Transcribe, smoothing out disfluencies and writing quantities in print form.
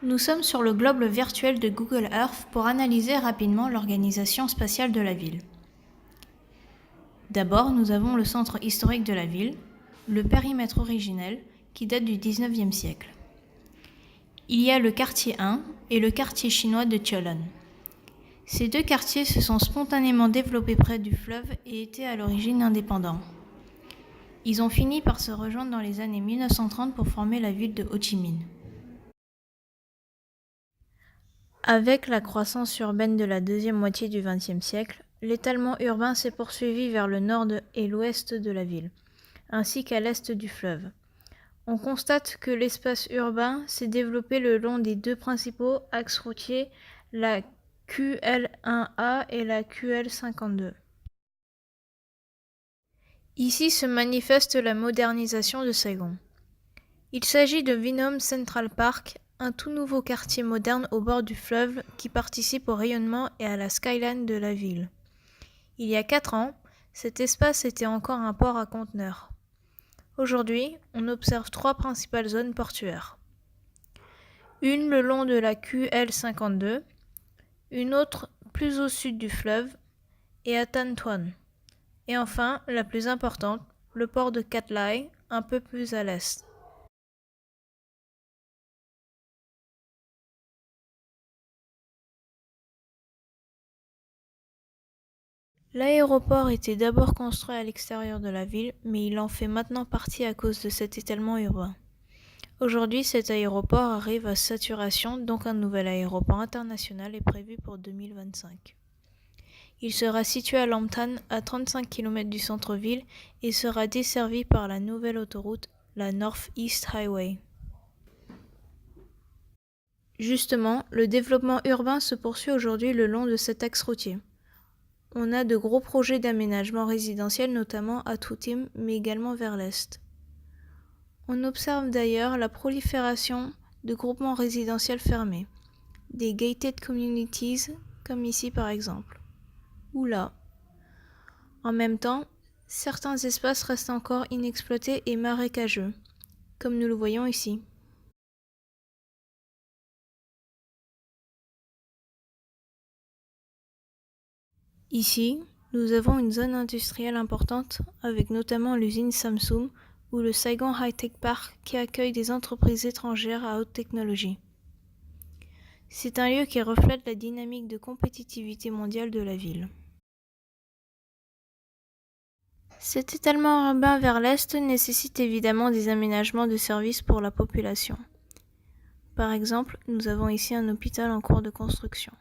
Nous sommes sur le globe virtuel de Google Earth pour analyser rapidement l'organisation spatiale de la ville. D'abord, nous avons le centre historique de la ville, le périmètre originel qui date du 19e siècle. Il y a le quartier 1 et le quartier chinois de Cholon. Ces deux quartiers se sont spontanément développés près du fleuve et étaient à l'origine indépendants. Ils ont fini par se rejoindre dans les années 1930 pour former la ville de Ho Chi Minh. Avec la croissance urbaine de la deuxième moitié du XXe siècle, l'étalement urbain s'est poursuivi vers le nord et l'ouest de la ville, ainsi qu'à l'est du fleuve. On constate que l'espace urbain s'est développé le long des deux principaux axes routiers, la QL1A et la QL52. Ici se manifeste la modernisation de Saigon. Il s'agit de Vinhom Central Park, un tout nouveau quartier moderne au bord du fleuve qui participe au rayonnement et à la skyline de la ville. Il y a 4 ans, cet espace était encore un port à conteneurs. Aujourd'hui, on observe 3 principales zones portuaires. Une le long de la QL52, une autre plus au sud du fleuve et à Tan Toan. Et enfin, la plus importante, le port de Cat Lai, un peu plus à l'est. L'aéroport était d'abord construit à l'extérieur de la ville, mais il en fait maintenant partie à cause de cet étalement urbain. Aujourd'hui, cet aéroport arrive à saturation, donc un nouvel aéroport international est prévu pour 2025. Il sera situé à Lambton, à 35 km du centre-ville, et sera desservi par la nouvelle autoroute, la North East Highway. Justement, le développement urbain se poursuit aujourd'hui le long de cet axe routier. On a de gros projets d'aménagement résidentiel, notamment à Tutim, mais également vers l'est. On observe d'ailleurs la prolifération de groupements résidentiels fermés, des gated communities, comme ici par exemple, ou là. En même temps, certains espaces restent encore inexploités et marécageux, comme nous le voyons ici. Ici, nous avons une zone industrielle importante avec notamment l'usine Samsung ou le Saigon High-Tech Park qui accueille des entreprises étrangères à haute technologie. C'est un lieu qui reflète la dynamique de compétitivité mondiale de la ville. Cet étalement urbain vers l'est nécessite évidemment des aménagements de services pour la population. Par exemple, nous avons ici un hôpital en cours de construction.